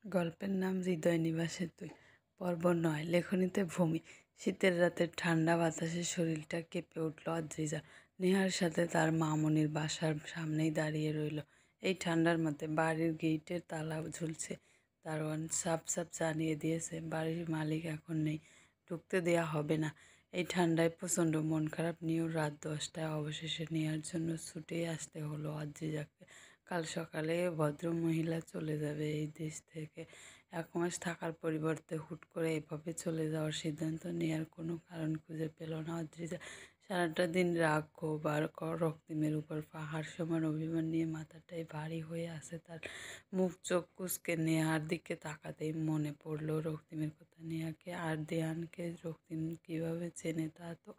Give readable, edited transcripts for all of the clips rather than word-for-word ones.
গল্পের নাম হৃদয় নিবাসে তুই। পর্ব ৯। লেখনীতে ভূমি। শীতের রাতের ঠান্ডা বাতাসে শরীরটা কেঁপে উঠল অদ্রিজার। নেহার সাথে তার মামনির বাসার সামনেই দাঁড়িয়ে রইল। এই ঠান্ডার মধ্যে বাড়ির গেটের তালা ঝুলছে। দারোয়ান সাপ সাপ জানিয়ে দিয়েছে বাড়ির মালিক এখন নেই, ঢুকতে দেয়া হবে না। এই ঠান্ডায় প্রচণ্ড মন খারাপ নিয়েও রাত 10টায় অবশেষে নেওয়ার জন্য ছুটেই আসতে হলো অদ্রিজাকে। কাল সকালে ভদ্রমহিলা চলে যাবে এই দেশ থেকে। 1 মাস থাকার পরিবর্তে হুট করে এভাবে চলে যাওয়ার সিদ্ধান্ত নেওয়ার কোনো কারণ খুঁজে পেল না অদ্রিজা। সারাটা দিন রাগ, ক্ষোভ আর রক্তিমের উপর পাহাড় সমান অভিমান নিয়ে মাথাটাই ভারী হয়ে আছে তার। মুখ চোখ কুঁচকে নেহার দিকে তাকাতেই মনে পড়ল রক্তিমের কথা। নেহাকে আর দেয়ানকে রক্তিম কীভাবে চেনে তা তো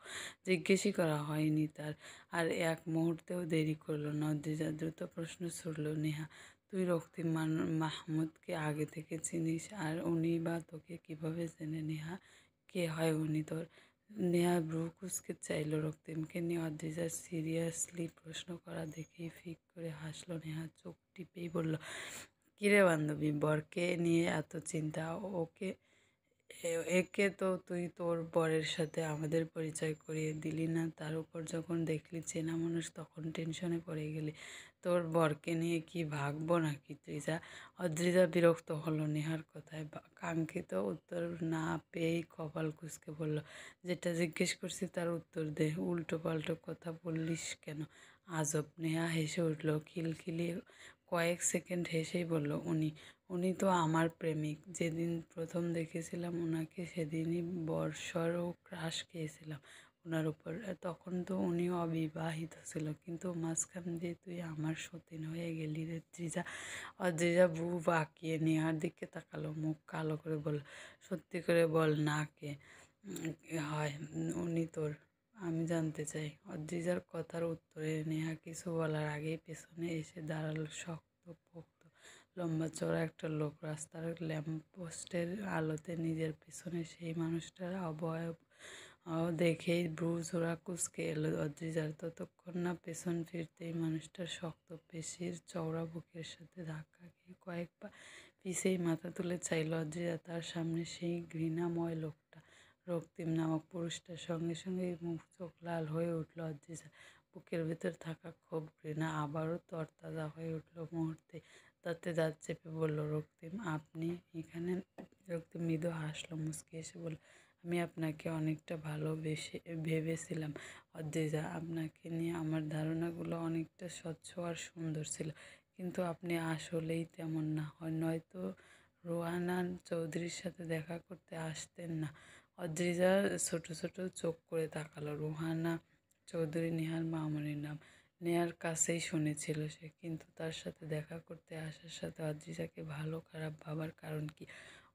জিজ্ঞেসই করা হয়নি তার। আর এক মুহূর্তেও দেরি করল না অদ্রিজা। দ্রুত প্রশ্ন ছুড়ল, নেহা, তুই রক্তিম মাহমুদকে আগে থেকে চিনিস? আর উনি বা তোকে কীভাবে চেনে? নেহা, কে হয় উনি তোর? নেহা ভ্রু কুঁচকে চাইল রক্তিমকে নিয়ে। অদ্রিজার সিরিয়াসলি প্রশ্ন করা দেখেই ফিক করে হাসল নেহা। চোখ টিপেই বলল, কিরে বান্ধবী, বরকে নিয়ে এত চিন্তা? ওকে একে তো তুই তোর বরের সাথে আমাদের পরিচয় করিয়ে দিলি না, তার উপর যখন দেখলি চেনা মানুষ তখন টেনশনে পড়ে গেলি। তোর বরকে নিয়ে কি ভাগবো নাকি ত্রিজা? অদ্রিজা বিরক্ত হলো নেহার কথায়। কাঙ্ক্ষিত উত্তর না পেয়েই কপাল কুঁচকে বলল, যেটা জিজ্ঞেস করছি তার উত্তর দে, উল্টো পাল্টো কথা বললিস কেন? আজব। নেহা হেসে উঠল খিলখিলিয়ে। কয়েক সেকেন্ড হেসেই বলল, উনি তো আমার প্রেমিক। যেদিন প্রথম দেখেছিলাম ওনাকে সেদিনই বর্ষরও ক্রাশ খেয়েছিলাম ওনার উপর। তখন তো উনি অবিবাহিত ছিল, কিন্তু মাঝখান দিয়ে তুই আমার সতীন হয়ে গেলি রে ত্রিজা। অদ্রিজা ভ্রু বাঁকিয়ে নেহার দিকে তাকালো, মুখ কালো করে বলল, সত্যি করে বল না, কে হয় উনি তোর? আমি জানতে চাই। অদ্রিজার কথার উত্তরে নেহা কিছু বলার আগেই পেছনে এসে দাঁড়ালো শক্ত পোক্ত লম্বা চওড়া একটা লোক। রাস্তার ল্যাম্পপোস্টের আলোতে নিজের পেছনে সেই মানুষটার অবয়ব দেখেই ভ্রু জোড়া কুঁচকে এলো অদ্রিজার। ততক্ষণ না পেছন ফিরতেই মানুষটার শক্ত পেশির চওড়া বুকের সাথে ধাক্কা খেয়ে কয়েক পা পিছেই মাথা তুলে চাইল অদ্রিজা। তার সামনে সেই ঘৃণাময় লোকটা, রক্তিম নামক পুরুষটার। সঙ্গে সঙ্গে মুখ চোখ লাল হয়ে উঠল অদ্রিজা। বুকের ভেতর থাকা ক্ষোভ ঘৃণা আবারও তরতাজা হয়ে উঠল মুহূর্তে। দাঁতে দাঁত চেপে বলল, রক্তিম, আপনি এখানে? রক্তিম মৃদু হাসল, মুচকি এসে বলল, আমি আপনাকে অনেকটা ভালোবেসে ভেবেছিলাম অদ্রিজা। আপনাকে নিয়ে আমার ধারণাগুলো অনেকটা স্বচ্ছ আর সুন্দর ছিল, কিন্তু আপনি আসলেই তেমন না। নয়তো রোহানা চৌধুরীর সাথে দেখা করতে আসতেন না। অদ্রিজা ছোট ছোট চোখ করে তাকালো। রোহানা চৌধুরী নেহার মামনির নাম। নেহার কাছেই শুনেছিল সে, কিন্তু তার সাথে দেখা করতে আসার সাথে অদ্রিজাকে ভালো খারাপ ভাবার কারণ কি?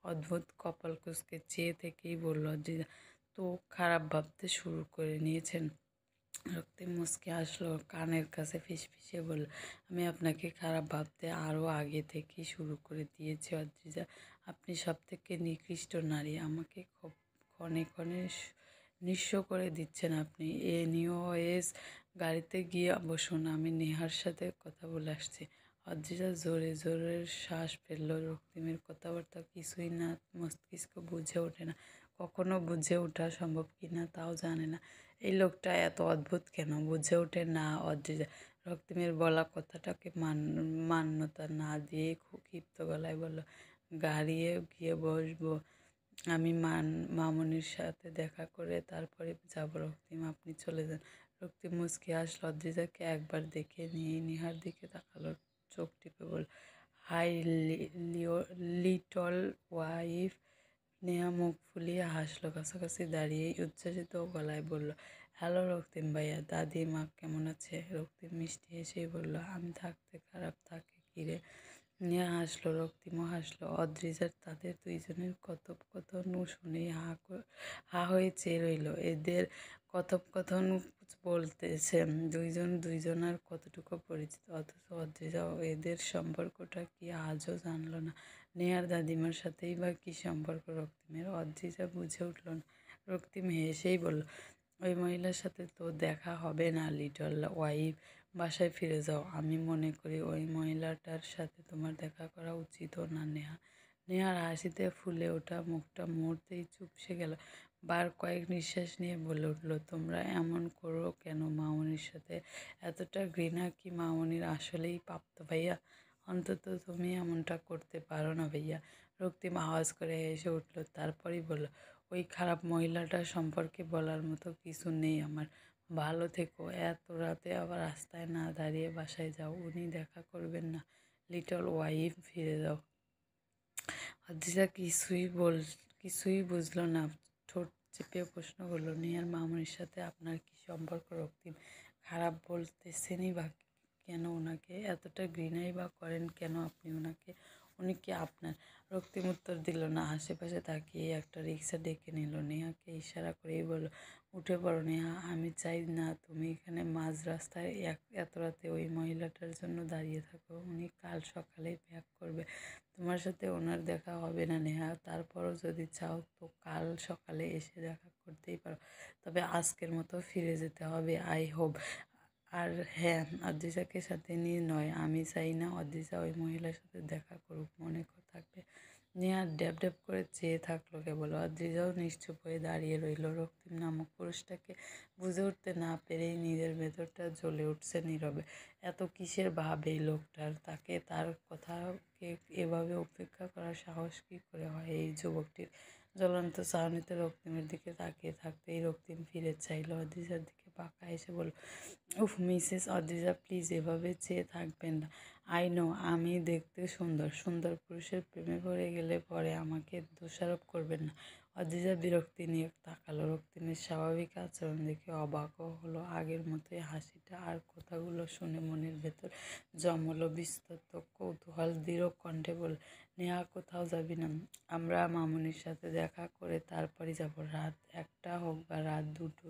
অদ্ভুত কপাল কুঁচকে চেয়ে থেকেই বলল অদ্রিজা, তো খারাপ ভাবতে শুরু করে নিয়েছেন? রক্তিম মুচকি আসলো, কানের কাছে ফিসফিসিয়ে বলল, আমি আপনাকে খারাপ ভাবতে আরও আগে থেকেই শুরু করে দিয়েছি অদ্রিজা। আপনি সবথেকে নিকৃষ্ট নারী। আমাকে ক্ষণে ক্ষণে নিঃস্ব করে দিচ্ছেন আপনি। এনিওয়েজ, গাড়িতে গিয়ে বসুন, আমি নেহার সাথে কথা বলে আসছি। অদ্রিজা জোরে জোরে শ্বাস ফেলল। রক্তিমের কথাবার্তা কিছুই না মস্তিষ্ক বুঝে ওঠে না, কখনো বুঝে ওঠা সম্ভব কি না তাও জানে না। এই লোকটা এত অদ্ভুত কেন? বুঝে ওঠে না অদ্রিজা। রক্তিমের বলা কথাটাকে মান্যতা না দিয়ে ক্ষিপ্ত গলায় বলল, গাড়িয়ে গিয়ে বসবো? আমি মামনির সাথে দেখা করে তারপরে যাব। রক্তিম, আপনি চলে যান। রক্তিম মুচকি হাসল। অদ্রিজাকে একবার দেখে নিয়েই নেহার দিকে তাকালো, চোখ টিপে বলল, হাই লিটল ওয়াইফ। নেহা মুখ ফুলিয়ে হাসল, কাছাকাছি দাঁড়িয়েই উচ্ছ্বাসিত গলায় বলল, হ্যালো রক্তিম ভাইয়া, দাদিমা কেমন আছে? রক্তিম মিষ্টি হেসেই বলল, আমি থাকতে খারাপ থাকে কী রে? নেহা হাসল, রক্তিমও হাসল। অদ্রিজার তাদের দুইজনের কথোপকথন শুনেই হা হয়ে চেয়ে রইল। এদের কথোপকথন বলতেছে দুইজন দুইজনার কতটুকু পরিচিত, অথচ অদ্রিজা এদের সম্পর্কটা কি আজও জানল না। নেহার দাদিমার সাথেই বা কী সম্পর্ক রক্তিমের? অদ্রিজা বুঝে উঠল না। রক্তিম হেসেই বলল, ওই মহিলার সাথে তো দেখা হবে না লিটল ওয়াইফ, বাসায় ফিরে যাও। আমি মনে করি ওই মহিলাটার সাথে তোমার দেখা করা উচিতও না নেহা। নেহার হাসিতে ফুলে ওঠা মুখটা মুহূর্তেই চুপসে গেল। বার কয়েক নিঃশ্বাস নিয়ে বলে উঠল, তোমরা এমন করো কেন মামনির সাথে? এতটা ঘৃণা কি মামনির আসলেই প্রাপ্ত ভাইয়া? অন্তত তুমি এমনটা করতে পারো না ভাইয়া। রক্তিম আওয়াজ করে হেসে উঠল, তারপরই বলল, ওই খারাপ মহিলাটার সম্পর্কে বলার মতো কিছু নেই আমার। ভালো থেকো। এত রাতে আবার রাস্তায় না দাঁড়িয়ে বাসায় যাও। উনি দেখা করবেন না। লিটল ওয়াইফ, ফিরে যাও। অদ্রিজা কিছুই বুঝলো না। ঠোঁট চেপে প্রশ্ন করলো, নেহার মামুনির সাথে আপনার কি সম্পর্ক রক্তিম? খারাপ বলতেছেনই বা কেন ওনাকে? এতটা ঘৃণাই বা করেন কেন আপনি ওনাকে? উনি কি আপনার? রক্তিম উত্তর দিল না। আশেপাশে তাকিয়ে একটা রিক্সা ডেকে নিল। নেহাকে ইশারা করেই বলল, উঠে পড়ো নেহা। আমি চাই না তুমি এখানে মাঝ রাস্তায় এত রাতে ওই মহিলাটার জন্য দাঁড়িয়ে থাকো। উনি কাল সকালেই ব্যাক করবে। তোমার সাথে ওনার দেখা হবে না নেহা। তারপরও যদি চাও তো কাল সকালে এসে দেখা করতেই পারো, তবে আজকের মতো ফিরে যেতে হবে। I hope. আর হ্যাঁ, অদ্রিজাকে সাথে নিয়ে নয়। আমি চাই না অদ্রিজা ওই মহিলার সাথে দেখা করুক, মনে থাকবে। নেহা ড্যাব ড্যাব করে চেয়ে থাকলো কেবল। অদ্রিজাও নিশ্চুপ হয়ে দাঁড়িয়ে রইল। রক্তিম নামক পুরুষটাকে বুঝে উঠতে না পেরেই নিজের ভেতরটা জ্বলে উঠছে নীরবে। এত কিসের ভাব এই লোকটার? তাকে, তার কথাকে এভাবে উপেক্ষা করার সাহস কী করে হয় এই যুবকটির? জ্বলন্ত চাহনিতে রক্তিমের দিকে তাকিয়ে থাকতেই রক্তিম ফিরে চাইল। অদ্রিজার দিকে পাকা এসে বলল, উফ মিসেস অদ্রিজা, প্লিজ এভাবে চেয়ে থাকবেন না। আই নো আমি দেখতে সুন্দর। সুন্দর পুরুষের প্রেমে পড়ে গেলে পরে আমাকে দোষারোপ করবেন না। অদ্রিজা বিরক্তি নিয়ে তাকালো। রক্তিমের স্বাভাবিক আচরণ দেখে অবাকও হলো। আগের মতোই হাসিটা আর কথাগুলো শুনে মনের ভেতর জমলো বিস্তৃত কৌতূহল। দৃঢ় কণ্ঠে বলল, নেহা কোথাও যাবি না। আমরা মামুনির সাথে দেখা করে তারপরই যাব। রাত 1টা হোক বা রাত 2টো,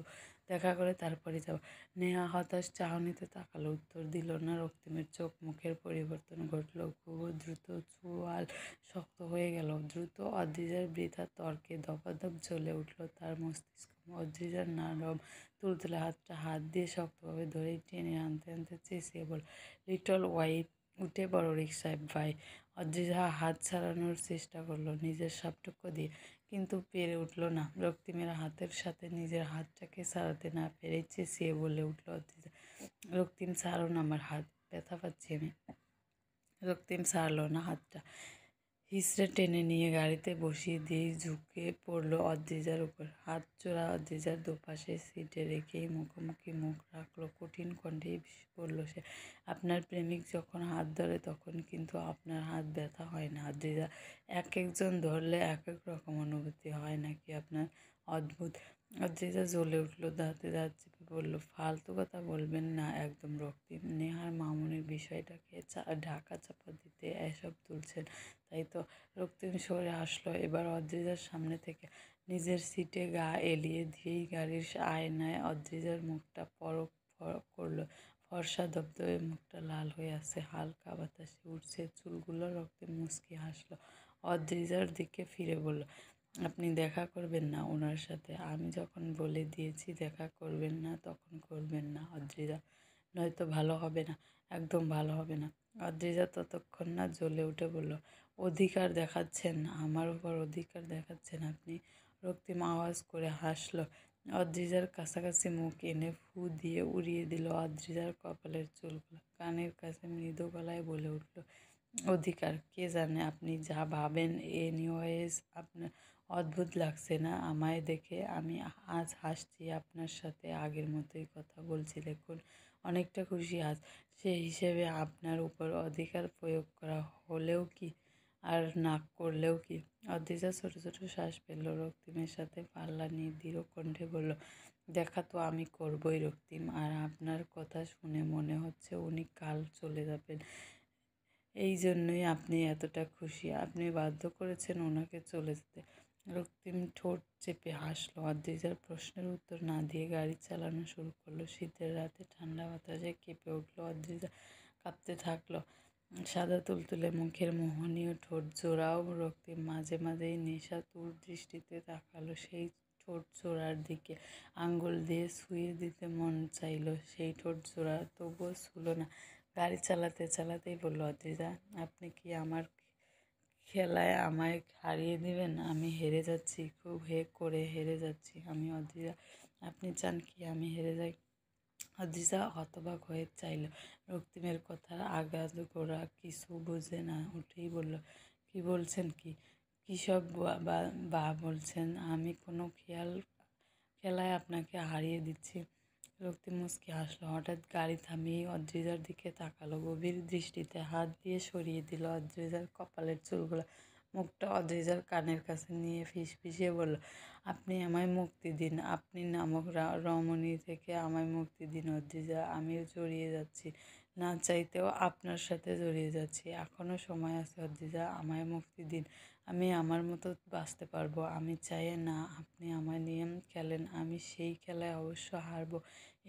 দেখা করে তারপরই যাব। নেহা হতাশ চাহনিতে তাকালো, উত্তর দিল না। রক্তিমের চোখ মুখের পরিবর্তন ঘটল। খুব দ্রুত চোয়াল শক্ত হয়ে গেল। দ্রুত অদ্রিজার বৃথা তর্কে দপাদপ জ্বলে উঠল তার মস্তিষ্ক। অদ্রিজার নরম তুলতুলে হাতটা হাত দিয়ে শক্তভাবে ধরে টেনে আনতে আনতে চেঁচিয়ে বলল, লিটল ওয়াইফ, উঠে বড় রিকশায় ভাই। অদ্রিজা হাত ছাড়ানোর চেষ্টা করলো নিজের সবটুকু দিয়ে, কিন্তু পেরে উঠল না। রক্তিমের হাতের সাথে নিজের হাতটাকে ছাড়াতে না পেরে চেঁচিয়ে বলে উঠল অদ্রিজা, রক্তিম ছাড়ুন আমার হাত, ব্যথা পাচ্ছি আমি। রক্তিম ছাড়ল না হাতটা। হিঁচড়ে টেনে নিয়ে গাড়িতে বসিয়ে দিয়েই ঝুঁকে পড়ল অদ্রিজার উপর। হাত জোড়া অদ্রিজার দুপাশে সিটে রেখেই মুখোমুখি মুখ রাখলো। কঠিন কণ্ঠেই বলল সে, আপনার প্রেমিক যখন হাত ধরে তখন কিন্তু আপনার হাত ব্যথা হয় না অদ্রিজা। এক একজন ধরলে এক এক রকম অনুভূতি হয় নাকি আপনার? অদ্ভুত। অদ্রিজা জ্বলে উঠল, দাঁতে দাঁত চেপে বলল, ফালতু কথা বলবেন না একদম রক্তিম। নেহার মামুনির বিষয়টাকে ঢাকা চাপা দিতে এসব তুলছেন, তাই তো? রক্তিম সরে আসলো এবার অদ্রিজার সামনে থেকে। নিজের সিটে গা এলিয়ে দিয়েই গাড়ির আয়নায় অদ্রিজার মুখটা পরখ করলো। ফর্সা ধবধবে মুখটা লাল হয়ে আছে, হালকা বাতাসে উঠছে চুলগুলো। রক্তিম মুচকি হাসলো, অদ্রিজার দিকে ফিরে বলল, আপনি দেখা করবেন না ওনার সাথে। আমি যখন বলে দিয়েছি দেখা করবেন না তখন করবেন না অদ্রিজা, নয়তো ভালো হবে না, একদম ভালো হবে না। অদ্রিজা ততক্ষণ না জ্বলে উঠে বলল, অধিকার দেখাচ্ছেন আমার উপর, অধিকার দেখাচ্ছেন আপনি? রক্তিম আওয়াজ করে হাসল। অদ্রিজার কাছাকাছি মুখ এনে ফু দিয়ে উড়িয়ে দিল অদ্রিজার কপালের চুলগুলো। কানের কাছে মৃদু গলায় বলে উঠল, অধিকার? কে জানে আপনি যা ভাবেন। এনিওয়েজ, আপনার অদ্ভুত লাগছে না আমায় দেখে? আমি আজ হাসছি আপনার সাথে, আগের মতোই কথা বলছি দেখুন, অনেকটা খুশি আজ। সে হিসেবে আপনার উপর অধিকার প্রয়োগ করা হলেও কি আর না করলেও কি? অদ্রিজা ছোট ছোট শ্বাস ফেলল। রক্তিমের সাথে পাল্লা নিয়ে দৃঢ় কণ্ঠে বলল, দেখা তো আমি করবই রক্তিম। আর আপনার কথা শুনে মনে হচ্ছে উনি কাল চলে যাবেন। এই জন্যই আপনি এতটা খুশি। আপনি বাধ্য করেছেন ওনাকে চলে যেতে। রক্তিম ঠোঁট চেপে হাসল। অদ্রিজার প্রশ্নের উত্তর না দিয়ে গাড়ি চালানো শুরু করলো। শীতের রাতে ঠান্ডা বাতাসে কেঁপে উঠল অদ্রিজা, কাঁপতে থাকলো। সাদা তুলতুলে মুখের মোহনীয় ঠোঁট জোড়াও। রক্তিম মাঝে মাঝেই নেশাতুর দৃষ্টিতে তাকালো সেই ঠোঁট জোড়ার দিকে। আঙ্গুল দিয়ে ছুঁয়ে দিতে মন চাইল সেই ঠোঁট জোড়া, তবুও ছুঁল না। গাড়ি চালাতে চালাতেই বলল অদ্রিজা, আপনি কি আমার খেলায় আমায় হারিয়ে দিবেন? আমি হেরে যাচ্ছি, খুব করে হেরে যাচ্ছি আমি অদ্রিজা। আপনি চান কি আমি হেরে যাই? অদ্রিজা হতবাক হয়ে চাইল। রক্তিমের কথার আগাগোড়া কিছু বুঝে না উঠেই বলল, কি বলছেন কি? কী সব বা বলছেন? আমি কোনো খেলায় আপনাকে হারিয়ে দিচ্ছি? রক্তিম মুচকি হাসল। হঠাৎ গাড়ি থামিয়ে অদ্রিজার দিকে তাকালো। গভীর দৃষ্টিতে হাত দিয়ে সরিয়ে দিল অদ্রিজার কপালের চুলগুলো। মুখটা অদ্রিজার কানের কাছে নিয়ে ফিসফিসিয়ে বলল, আপনি আমায় মুক্তি দিন। আপনি নামক রমণী থেকে আমায় মুক্তি দিন অদ্রিজা। আমিও জড়িয়ে যাচ্ছি, না চাইতেও আপনার সাথে জড়িয়ে যাচ্ছি। এখনও সময় আছে অদ্রিজা, আমায় মুক্তি দিন। আমি আমার মতো বাঁচতে পারবো। আমি চাই না আপনি আমায় নিয়ে খেলেন। আমি সেই খেলায় অবশ্য হারবো,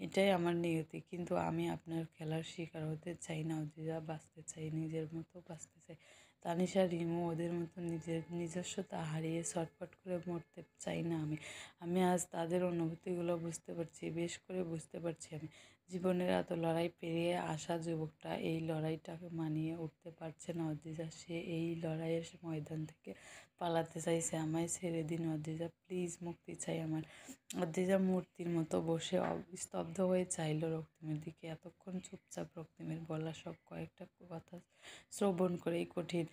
এটাই আমার নিয়তি। কিন্তু আমি আপনার খেলার শিকার হতে চাই না অদ্রিজা। বাঁচতে চাই, নিজের মতো বাঁচতে চাই। তানিশা, রিমু ওদের মতো নিজস্বতা হারিয়ে ছটফট করে মরতে চাই না আমি। আমি আজ তাদের অনুভূতিগুলো বুঝতে পারছি, বেশ করে বুঝতে পারছি আমি। জীবনের এত লড়াই পেরিয়ে আসা যুবকটা এই লড়াইটাকে মানিয়ে উঠতে পারছে না অদ্রিজা। সে এই লড়াইয়ের ময়দান থেকে পালাতে চাইছে। আমায় ছেড়ে দিন অদ্রিজা, প্লিজ, মুক্তি চাই আমার। অদ্রিজা মূর্তির মতো বসে স্তব্ধ হয়ে চাইল রক্তিমের দিকে। এতক্ষণ চুপচাপ। রক্তিমের বলা সব কয়েকটা কথা শ্রবণ করেই কঠিন।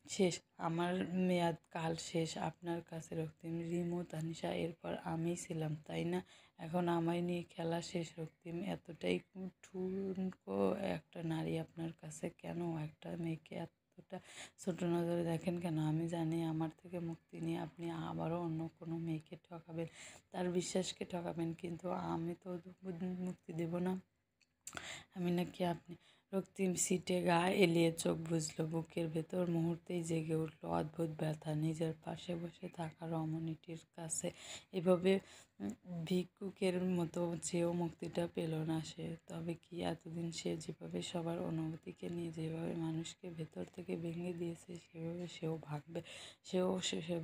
শেষ, আমার মেয়াদ কাল শেষ আপনার কাছে রক্তিম। রিমু, তানিশা, এরপর আমিই ছিলাম, তাই না? এখন আমায় নিয়ে খেলা শেষ রক্তিম। এতটাই ঠুনকো একটা নারী আপনার কাছে কেন? একটা মেয়েকে এতটা ছোট নজরে দেখেন কেন? আমি জানি আমার থেকে মুক্তি নিয়ে আপনি আবারও অন্য কোনো মেয়েকে ঠকাবেন, তার বিশ্বাসকে ঠকাবেন, কিন্তু আমি তো মুক্তি দেব না। আমি নাকি আপনি? রক্তিম সিটে গা এলিয়ে চোখ বুঝল। বুকের ভেতর মুহূর্তেই জেগে উঠল অদ্ভুত ব্যথা। নিজের পাশে বসে থাকা রমণীটির কাছে এভাবে ভিক্ষুকের মতো চেয়েও মুক্তিটা পেল না সে। তবে কি এতদিন সে যেভাবে সবার অনুভূতিকে নিয়ে যেভাবে মানুষকে ভেতর থেকে ভেঙে দিয়েছে, সেভাবে সেও ভাঙবে, সেও সেভাবে